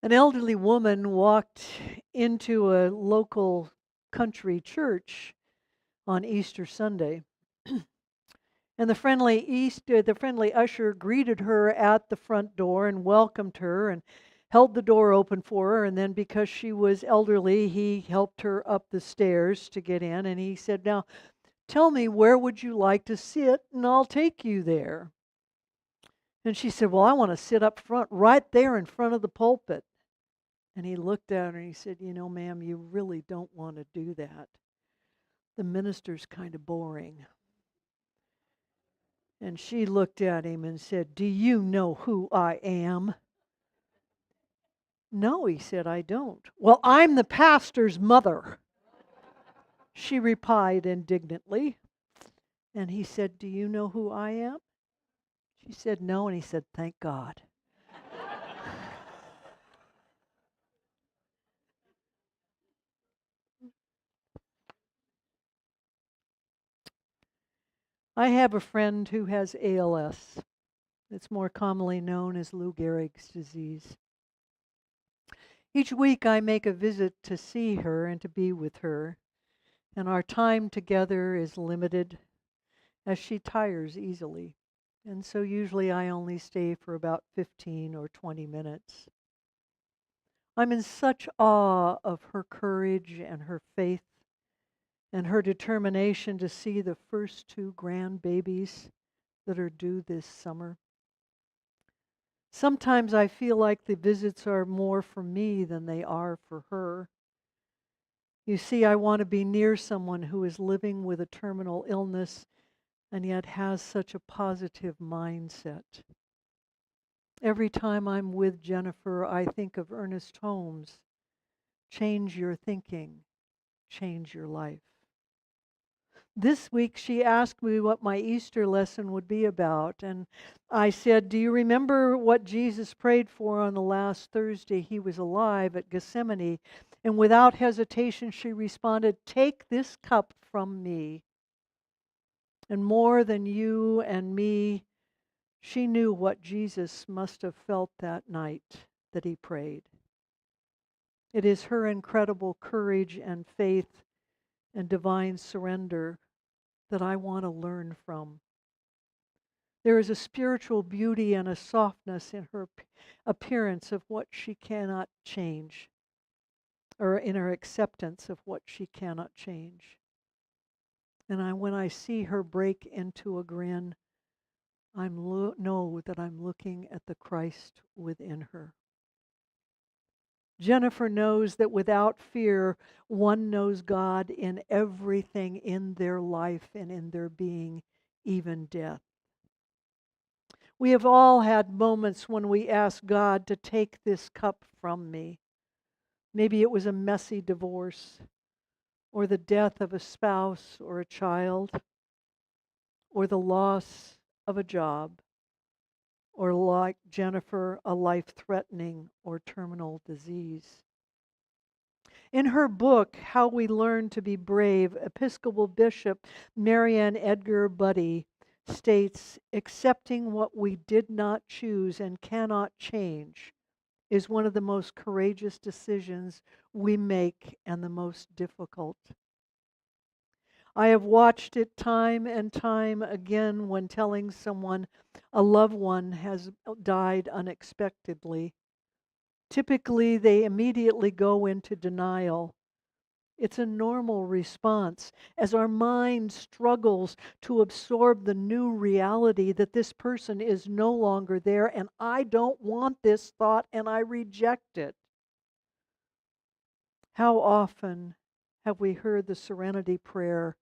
An elderly woman walked into a local country church on Easter Sunday. And the friendly usher greeted her at the front door and welcomed her and held the door open for her. And then, because she was elderly, he helped her up the stairs to get in. And he said, "Now, tell me, where would you like to sit, and I'll take you there." And she said, "Well, I want to sit up front, right there in front of the pulpit." And he looked at her and he said, "You know, ma'am, you really don't want to do that. The minister's kind of boring." And she looked at him and said, "Do you know who I am?" "No," he said, "I don't." "Well, I'm the pastor's mother," she replied indignantly. And he said, "Do you know who I am?" She said, "No." And he said, "Thank God." I have a friend who has ALS. It's more commonly known as Lou Gehrig's disease. Each week I make a visit to see her and to be with her, and our time together is limited as she tires easily. And so usually I only stay for about 15 or 20 minutes. I'm in such awe of her courage and her faith and her determination to see the first two grandbabies that are due this summer. Sometimes I feel like the visits are more for me than they are for her. You see, I want to be near someone who is living with a terminal illness and yet has such a positive mindset. Every time I'm with Jennifer, I think of Ernest Holmes. Change your thinking, change your life. This week she asked me what my Easter lesson would be about, and I said, "Do you remember what Jesus prayed for on the last Thursday he was alive at Gethsemane?" And without hesitation she responded, "Take this cup from me." And more than you and me, she knew what Jesus must have felt that night that he prayed. It is her incredible courage and faith and divine surrender that I want to learn from. There is a spiritual beauty and a softness in her appearance of what she cannot change, or in her acceptance of what she cannot change. And when I see her break into a grin, I know that I'm looking at the Christ within her. Jennifer knows that without fear, one knows God in everything in their life and in their being, even death. We have all had moments when we ask God to take this cup from me. Maybe it was a messy divorce, or the death of a spouse or a child, or the loss of a job, or like Jennifer, a life-threatening or terminal disease. In her book, How We Learn to Be Brave, Episcopal Bishop Marianne Edgar Buddy states, "Accepting what we did not choose and cannot change is one of the most courageous decisions we make and the most difficult." I have watched it time and time again when telling someone a loved one has died unexpectedly. Typically, they immediately go into denial. It's a normal response as our mind struggles to absorb the new reality that this person is no longer there, and I don't want this thought and I reject it. How often have we heard the serenity prayer,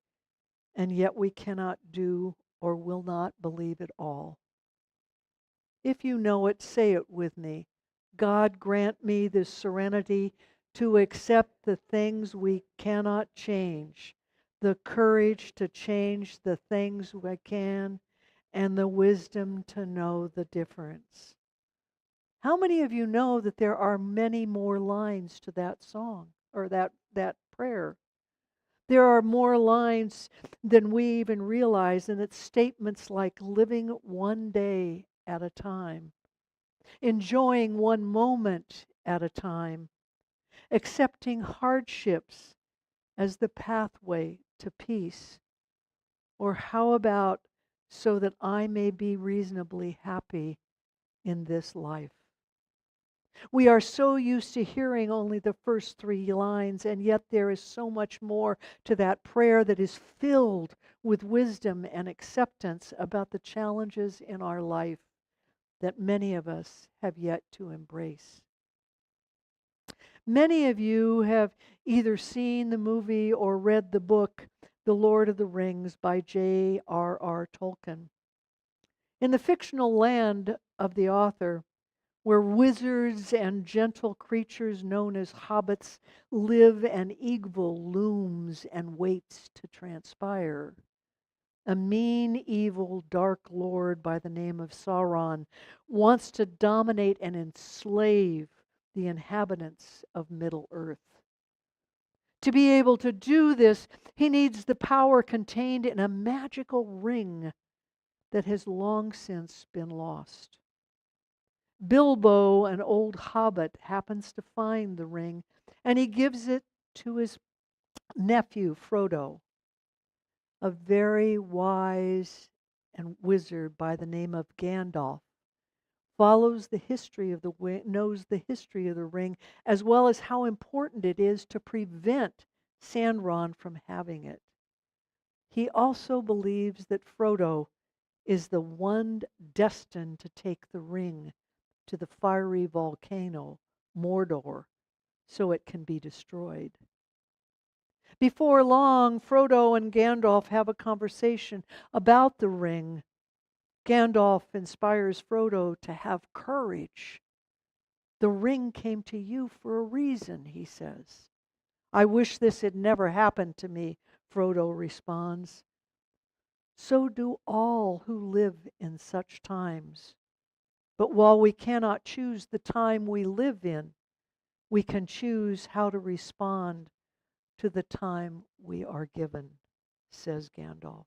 and yet we cannot do or will not believe it all? If you know it, say it with me. God, grant me the serenity to accept the things we cannot change, the courage to change the things we can, and the wisdom to know the difference. How many of you know that there are many more lines to that song, or that prayer? There are more lines than we even realize, and it's statements like living one day at a time, enjoying one moment at a time, accepting hardships as the pathway to peace? Or how about so that I may be reasonably happy in this life? We are so used to hearing only the first three lines, and yet there is so much more to that prayer that is filled with wisdom and acceptance about the challenges in our life that many of us have yet to embrace. Many of you have either seen the movie or read the book, The Lord of the Rings by J.R.R. Tolkien. In the fictional land of the author, where wizards and gentle creatures known as hobbits live and evil looms and waits to transpire, a mean, evil, dark lord by the name of Sauron wants to dominate and enslave the inhabitants of Middle-earth. To be able to do this, he needs the power contained in a magical ring that has long since been lost. Bilbo, an old hobbit, happens to find the ring, and he gives it to his nephew, Frodo, a very wise and wizard by the name of Gandalf. Knows the history of the ring, as well as how important it is to prevent Sauron from having it. He also believes that Frodo is the one destined to take the ring to the fiery volcano, Mordor, so it can be destroyed. Before long, Frodo and Gandalf have a conversation about the ring. Gandalf inspires Frodo to have courage. The ring came to you for a reason, he says. I wish this had never happened to me, Frodo responds. So do all who live in such times. But while we cannot choose the time we live in, we can choose how to respond to the time we are given, says Gandalf.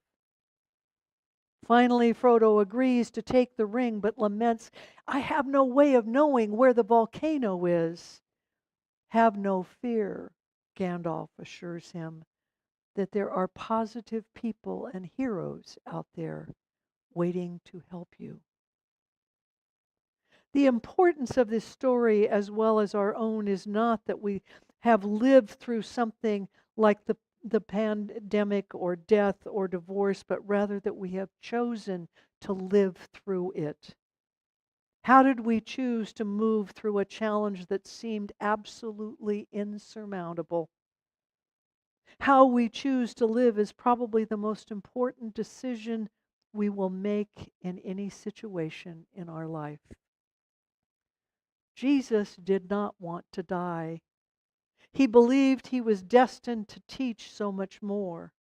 Finally, Frodo agrees to take the ring, but laments, I have no way of knowing where the volcano is. Have no fear, Gandalf assures him, that there are positive people and heroes out there waiting to help you. The importance of this story, as well as our own, is not that we have lived through something like the pandemic or death or divorce, but rather that we have chosen to live through it. How did we choose to move through a challenge that seemed absolutely insurmountable? How we choose to live is probably the most important decision we will make in any situation in our life. Jesus did not want to die. He believed he was destined to teach so much more.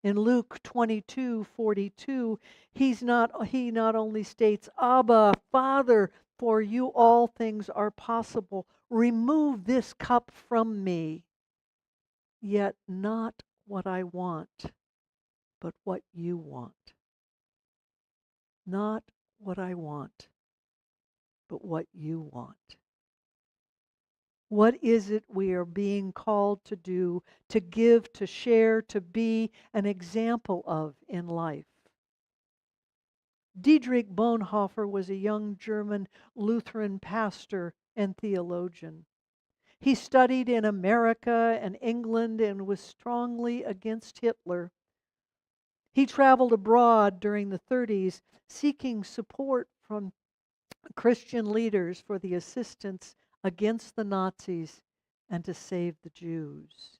In Luke 22:42, he not only states, Abba, Father, for you all things are possible. Remove this cup from me. Yet not what I want, but what you want. Not what I want, but what you want. What is it we are being called to do, to give, to share, to be an example of in life? Dietrich Bonhoeffer was a young German Lutheran pastor and theologian. He studied in America and England and was strongly against Hitler. He traveled abroad during the 30s, seeking support from Christian leaders for the assistance against the Nazis and to save the Jews.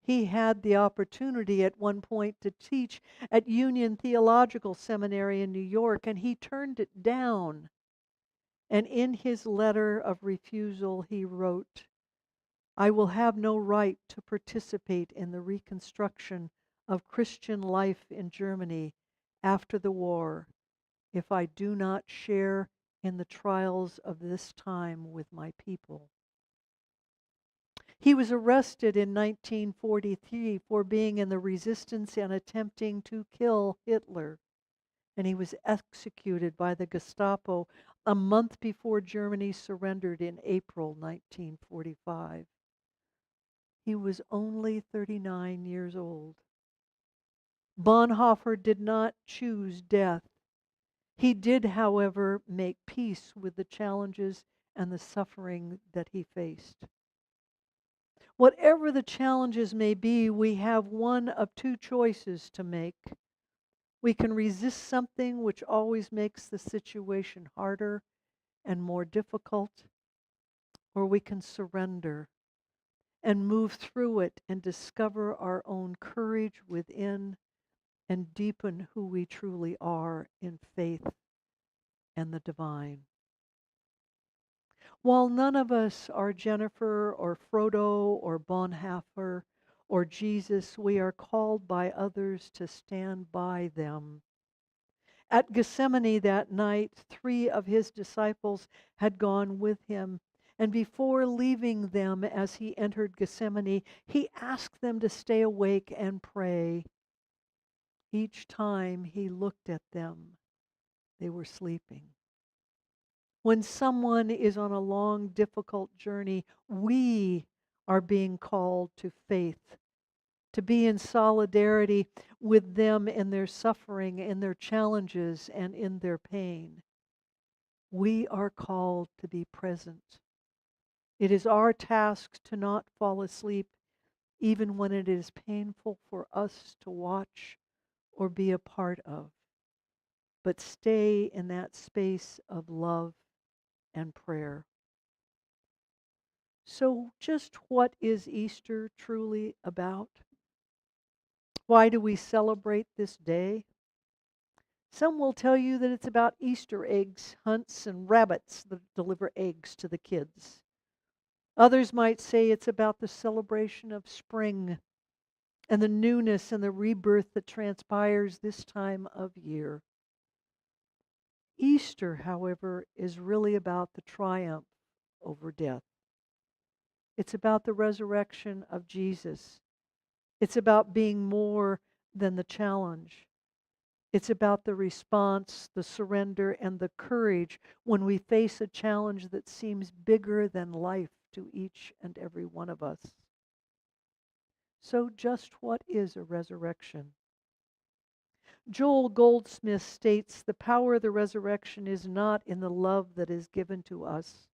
He had the opportunity at one point to teach at Union Theological Seminary in New York, and he turned it down. And in his letter of refusal, he wrote, I will have no right to participate in the reconstruction of Christian life in Germany after the war if I do not share in the trials of this time with my people. He was arrested in 1943 for being in the resistance and attempting to kill Hitler. and he was executed by the Gestapo a month before Germany surrendered in April 1945. He was only 39 years old. Bonhoeffer did not choose death. He did, however, make peace with the challenges and the suffering that he faced. Whatever the challenges may be, we have one of two choices to make. We can resist something which always makes the situation harder and more difficult, or we can surrender and move through it and discover our own courage within and deepen who we truly are in faith and the divine. While none of us are Jennifer or Frodo or Bonhoeffer or Jesus, we are called by others to stand by them. At Gethsemane that night, 3 of his disciples had gone with him. And before leaving them as he entered Gethsemane, he asked them to stay awake and pray. Each time he looked at them, they were sleeping. When someone is on a long, difficult journey, we are being called to faith, to be in solidarity with them in their suffering, in their challenges, and in their pain. We are called to be present. It is our task to not fall asleep, even when it is painful for us to watch or be a part of, but stay in that space of love and prayer. So, just what is Easter truly about? Why do we celebrate this day? Some will tell you that it's about Easter eggs, hunts, and rabbits that deliver eggs to the kids. Others might say it's about the celebration of spring and the newness and the rebirth that transpires this time of year. Easter, however, is really about the triumph over death. It's about the resurrection of Jesus. It's about being more than the challenge. It's about the response, the surrender, and the courage when we face a challenge that seems bigger than life to each and every one of us. So, just what is a resurrection? Joel Goldsmith states the power of the resurrection is not in the love that is given to us.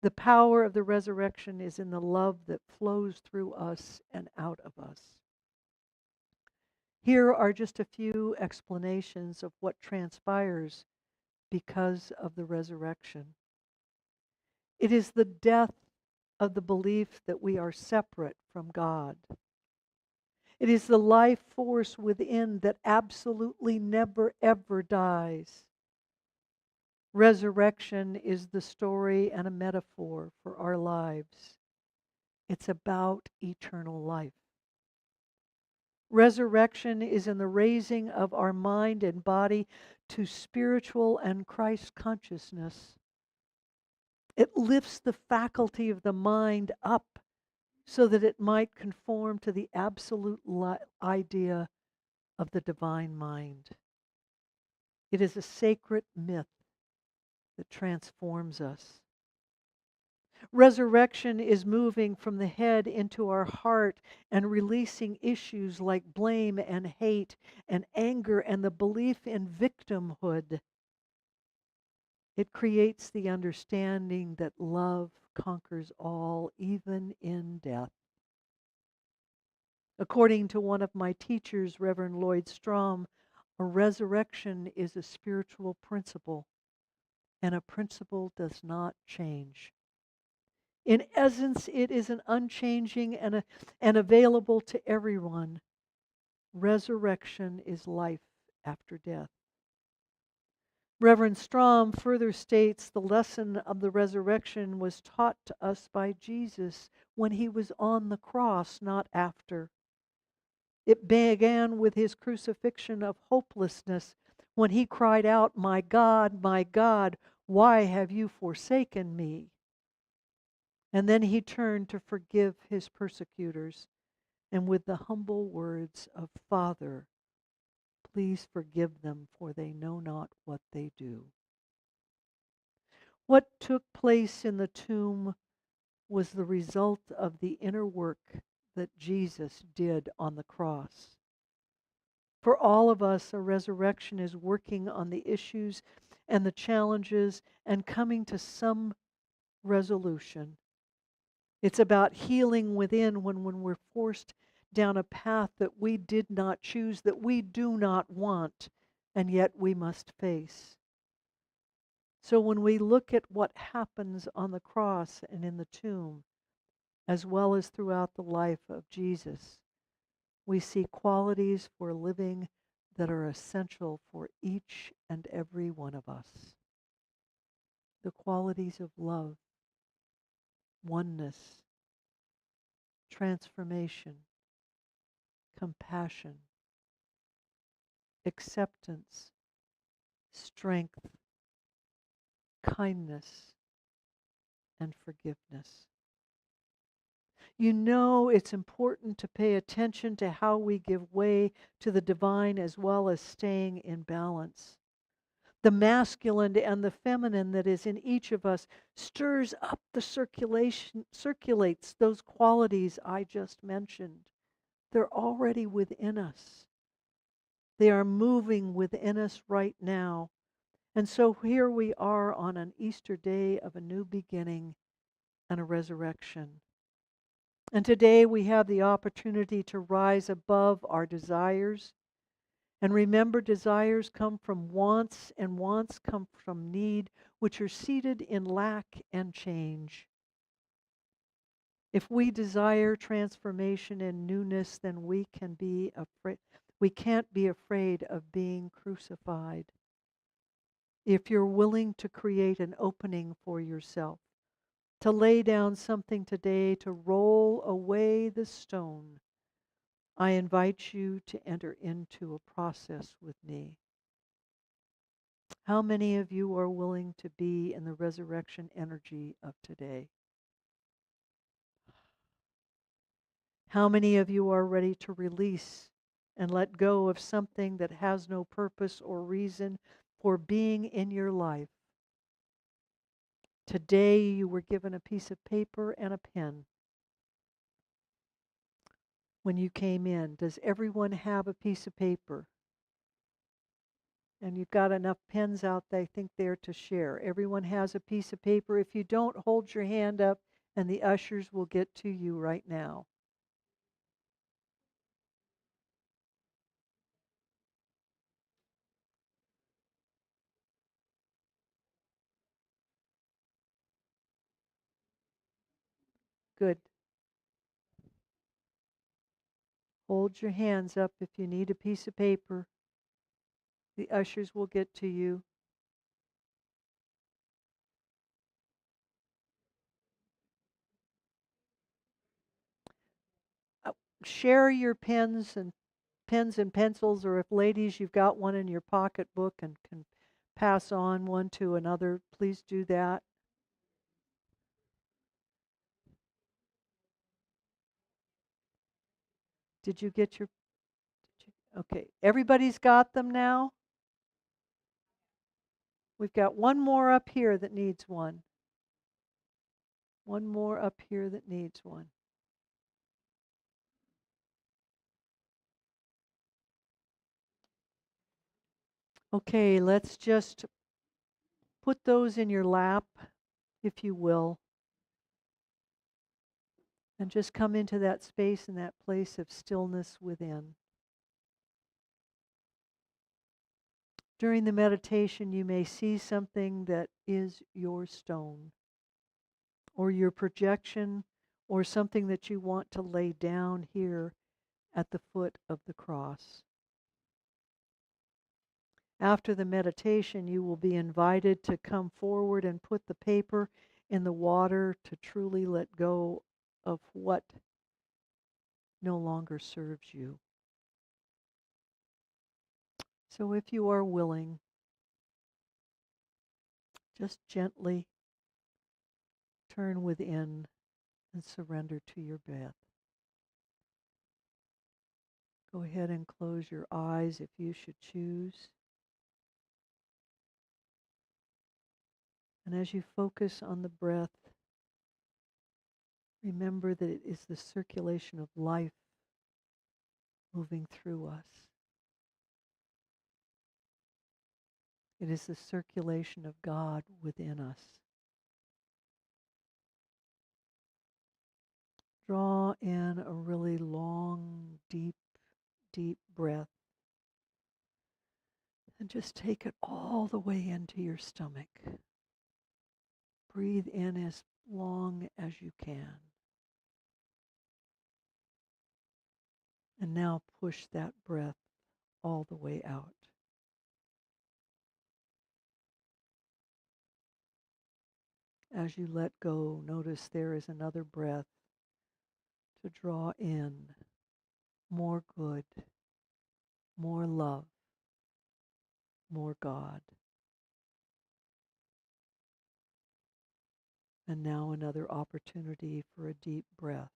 The power of the resurrection is in the love that flows through us and out of us. Here are just a few explanations of what transpires because of the resurrection. It is the death of the belief that we are separate from God. It is the life force within that absolutely never, ever dies. Resurrection is the story and a metaphor for our lives. It's about eternal life. Resurrection is in the raising of our mind and body to spiritual and Christ consciousness. It lifts the faculty of the mind up so that it might conform to the absolute idea of the divine mind. It is a sacred myth that transforms us. Resurrection is moving from the head into our heart and releasing issues like blame and hate and anger and the belief in victimhood. It creates the understanding that love conquers all, even in death. According to one of my teachers, Reverend Lloyd Strom, a resurrection is a spiritual principle, and a principle does not change. In essence, it is an unchanging and available to everyone. Resurrection is life after death. Reverend Strom further states the lesson of the resurrection was taught to us by Jesus when he was on the cross, not after. It began with his crucifixion of hopelessness when he cried out, my God, why have you forsaken me?" And then he turned to forgive his persecutors, and with the humble words of, "Father, Please forgive them, for they know not what they do. What took place in the tomb was the result of the inner work that Jesus did on the cross. For all of us, a resurrection is working on the issues and the challenges and coming to some resolution. It's about healing within when we're forced down a path that we did not choose, that we do not want, and yet we must face. So when we look at what happens on the cross and in the tomb, as well as throughout the life of Jesus, we see qualities for living that are essential for each and every one of us. The qualities of love, oneness, transformation, compassion, acceptance, strength, kindness, and forgiveness. You know it's important to pay attention to how we give way to the divine as well as staying in balance. The masculine and the feminine that is in each of us stirs up the circulation, circulates those qualities I just mentioned. They're already within us. They are moving within us right now. And so here we are on an Easter day of a new beginning and a resurrection. And today we have the opportunity to rise above our desires. And remember, desires come from wants, and wants come from need, which are seated in lack and change. If we desire transformation and newness, then we can't be afraid of being crucified. If you're willing to create an opening for yourself, to lay down something today to roll away the stone, I invite you to enter into a process with me. How many of you are willing to be in the resurrection energy of today? How many of you are ready to release and let go of something that has no purpose or reason for being in your life? Today you were given a piece of paper and a pen when you came in. Does everyone have a piece of paper? And you've got enough pens out there, I think, there to share. Everyone has a piece of paper. If you don't, hold your hand up and the ushers will get to you right now. Good. Hold your hands up if you need a piece of paper. The ushers will get to you. Uh, Share your pens and pencils, or if ladies, you've got one in your pocketbook and can pass on one to another, please do that. Did you get your? Okay, everybody's got them now. We've got one more up here that needs one. One more up here that needs one. Okay, let's just put those in your lap, if you will, and just come into that space and that place of stillness within. During the meditation, you may see something that is your stone, or your projection, or something that you want to lay down here at the foot of the cross. After the meditation, you will be invited to come forward and put the paper in the water to truly let go of what no longer serves you. So if you are willing, just gently turn within and surrender to your breath. Go ahead and close your eyes if you should choose. And as you focus on the breath, remember that it is the circulation of life moving through us. It is the circulation of God within us. Draw in a really long, deep, deep breath. And just take it all the way into your stomach. Breathe in as long as you can. And now push that breath all the way out. As you let go, notice there is another breath to draw in more good, more love, more God. And now another opportunity for a deep breath.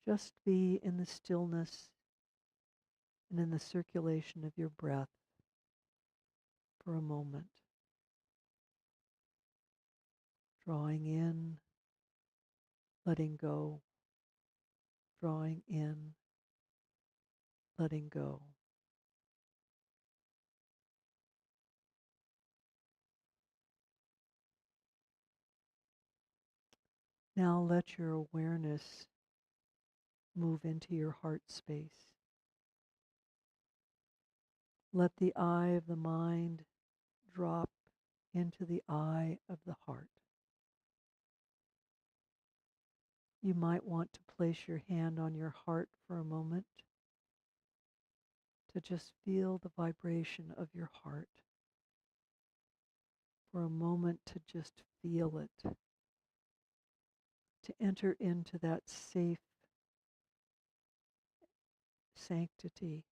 Just be in the stillness and in the circulation of your breath for a moment. Drawing in, letting go. Drawing in, letting go. Now let your awareness move into your heart space. Let the eye of the mind drop into the eye of the heart. You might want to place your hand on your heart for a moment to just feel the vibration of your heart. For a moment to just feel it, to enter into that safe sanctity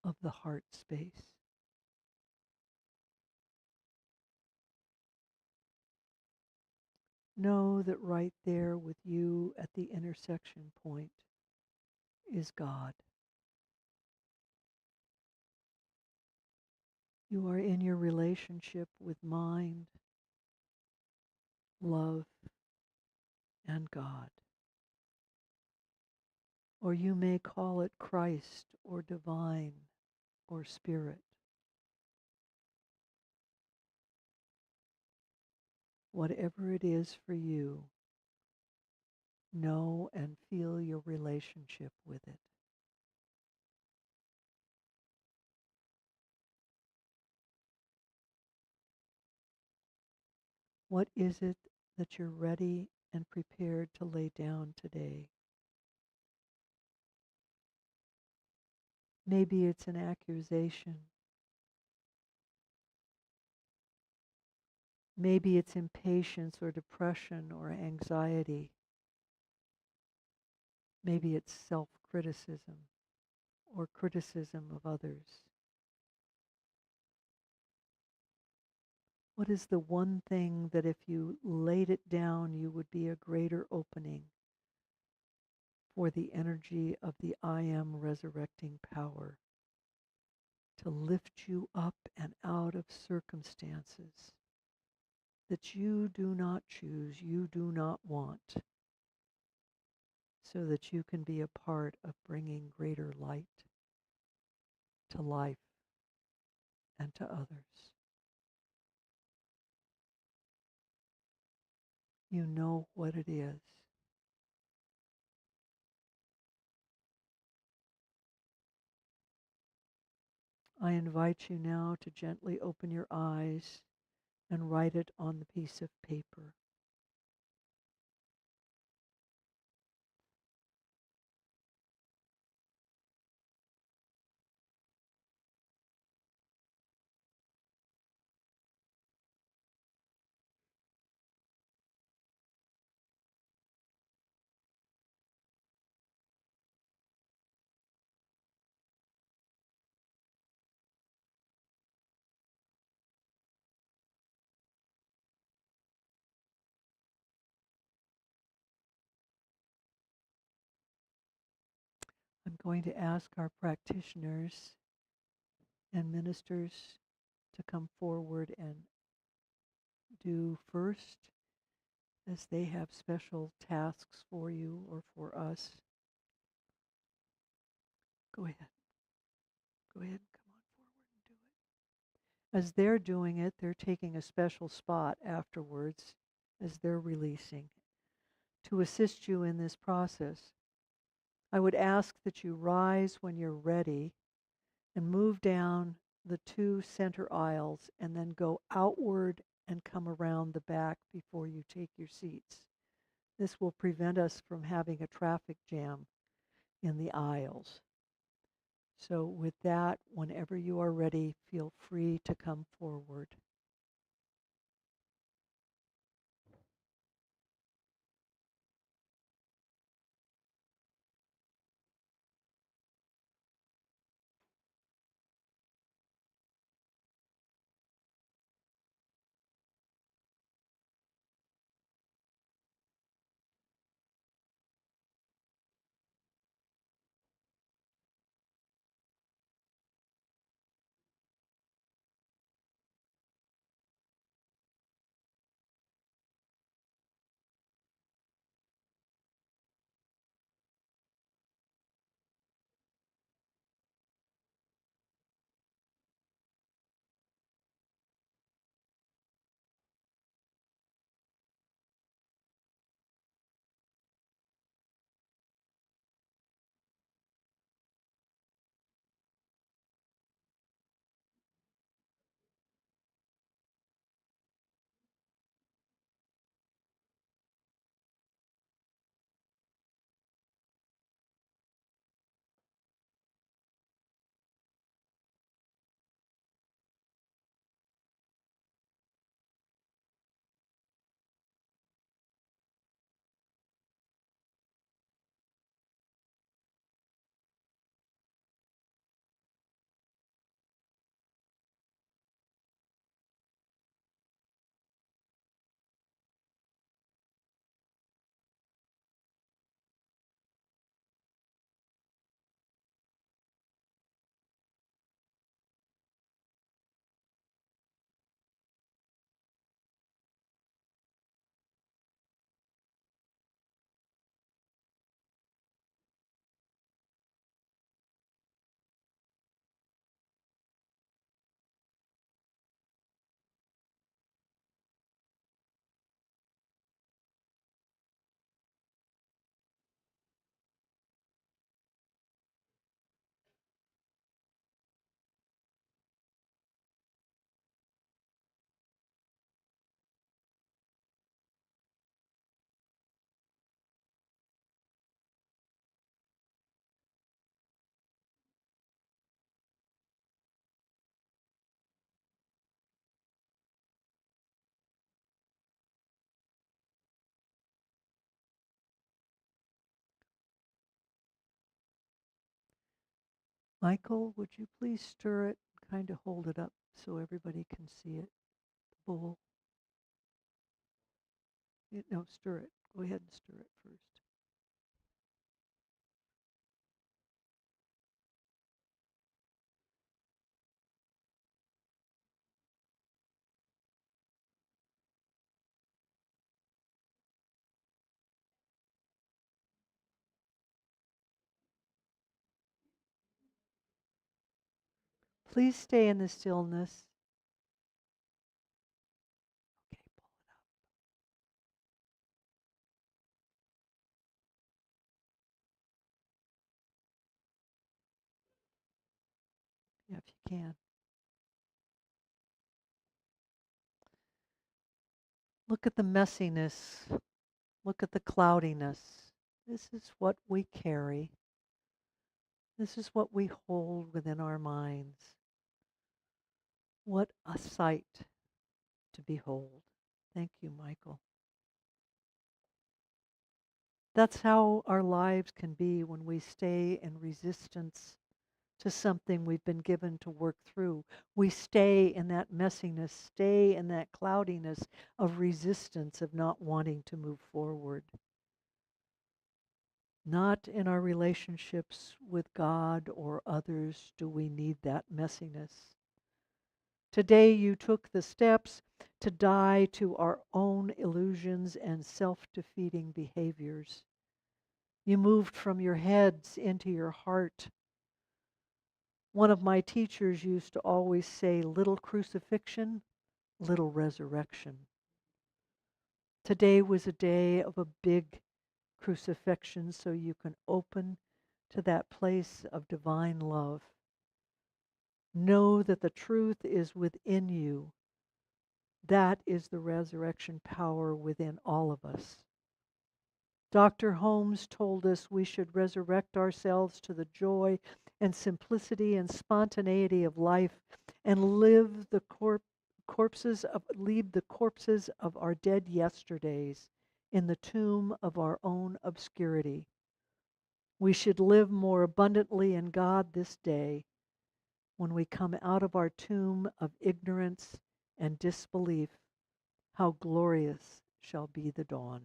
of the heart space. Know that right there with you at the intersection point is God. You are in your relationship with mind, love, and God. Or you may call it Christ or divine or spirit. Whatever it is for you, know and feel your relationship with it. What is it that you're ready and prepared to lay down today? Maybe it's an accusation. Maybe it's impatience or depression or anxiety. Maybe it's self-criticism or criticism of others. What is the one thing that if you laid it down, you would be a greater opening for the energy of the I am resurrecting power to lift you up and out of circumstances that you do not choose, you do not want, so that you can be a part of bringing greater light to life and to others. You know what it is. I invite you now to gently open your eyes and write it on the piece of paper. going to ask our practitioners and ministers to come forward and do first, as they have special tasks for you or for us. Go ahead. Go ahead and come on forward and do it. As they're doing it, they're taking a special spot afterwards as they're releasing to assist you in this process. I would ask that you rise when you're ready and move down the 2 center aisles and then go outward and come around the back before you take your seats. This will prevent us from having a traffic jam in the aisles. So with that, whenever you are ready, feel free to come forward. Michael, would you please stir it, kind of hold it up so everybody can see it, the bowl? No, stir it. Go ahead and stir it first. Please stay in the stillness. Okay, pull it up. Yeah, if you can. Look at the messiness. Look at the cloudiness. This is what we carry. This is what we hold within our minds. What a sight to behold. Thank you, Michael. That's how our lives can be when we stay in resistance to something we've been given to work through. We stay in that messiness, stay in that cloudiness of resistance, of not wanting to move forward. Not in our relationships with God or others do we need that messiness. Today you took the steps to die to our own illusions and self-defeating behaviors. You moved from your heads into your heart. One of my teachers used to always say, little crucifixion, little resurrection. Today was a day of a big crucifixion so you can open to that place of divine love. Know that the truth is within you. That is the resurrection power within all of us. Dr. Holmes told us we should resurrect ourselves to the joy and simplicity and spontaneity of life and leave the corpses of our dead yesterdays in the tomb of our own obscurity. We should live more abundantly in God this day when we come out of our tomb of ignorance and disbelief. How glorious shall be the dawn.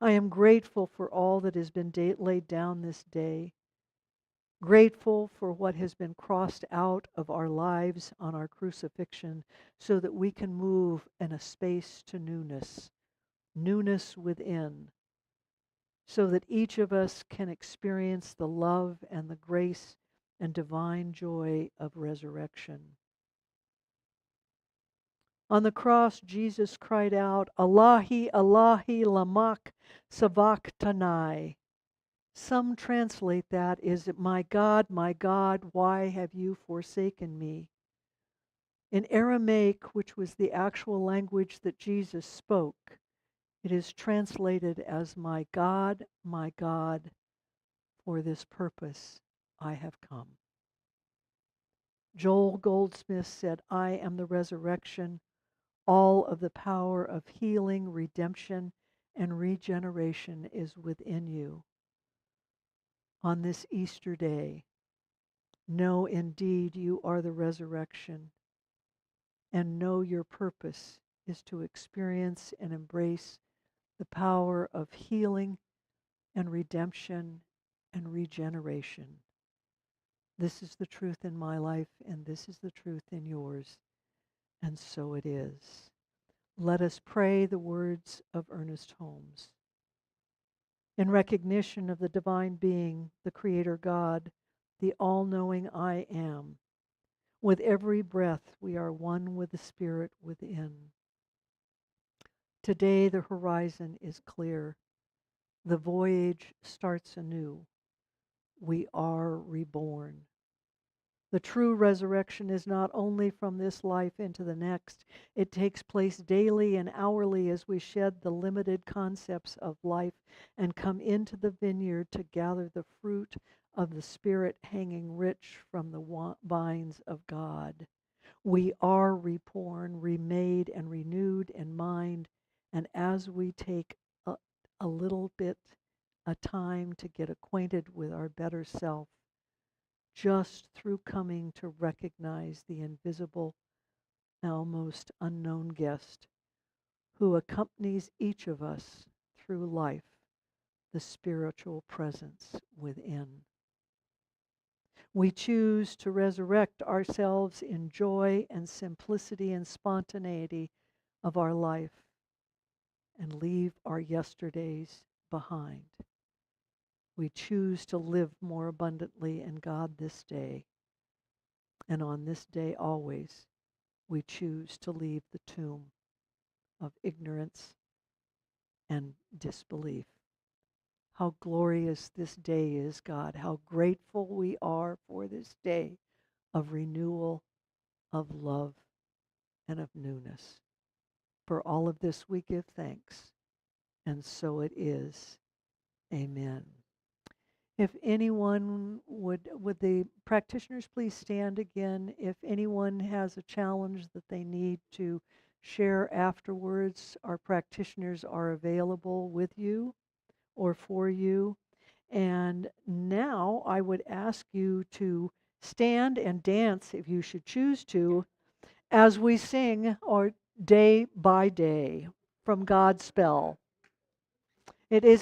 I am grateful for all that has been laid down this day, grateful for what has been crossed out of our lives on our crucifixion so that we can move in a space to newness, newness within, so that each of us can experience the love and the grace and divine joy of resurrection. On the cross, Jesus cried out, Allahi, Allahi, lamak sabachthani. Some translate that as, my God, why have you forsaken me? In Aramaic, which was the actual language that Jesus spoke, it is translated as, my God, for this purpose I have come. Joel Goldsmith said, I am the resurrection. All of the power of healing, redemption, and regeneration is within you. On this Easter day, know indeed you are the resurrection, and know your purpose is to experience and embrace the power of healing and redemption and regeneration. This is the truth in my life, and this is the truth in yours, and so it is. Let us pray the words of Ernest Holmes. In recognition of the divine being, the Creator God, the all-knowing I am, with every breath we are one with the Spirit within. Today the horizon is clear. The voyage starts anew. We are reborn. The true resurrection is not only from this life into the next. It takes place daily and hourly as we shed the limited concepts of life and come into the vineyard to gather the fruit of the Spirit hanging rich from the vines of God. We are reborn, remade, and renewed in mind, and as we take a little bit a time to get acquainted with our better self, just through coming to recognize the invisible, almost unknown guest who accompanies each of us through life, the spiritual presence within. We choose to resurrect ourselves in joy and simplicity and spontaneity of our life and leave our yesterdays behind. We choose to live more abundantly in God this day. And on this day always, we choose to leave the tomb of ignorance and disbelief. How glorious this day is, God. How grateful we are for this day of renewal, of love, and of newness. For all of this we give thanks, and so it is. Amen. If anyone would the practitioners please stand again? If anyone has a challenge that they need to share afterwards, our practitioners are available with you or for you. And now I would ask you to stand and dance, if you should choose to, as we sing our Day by Day from God's Spell. It is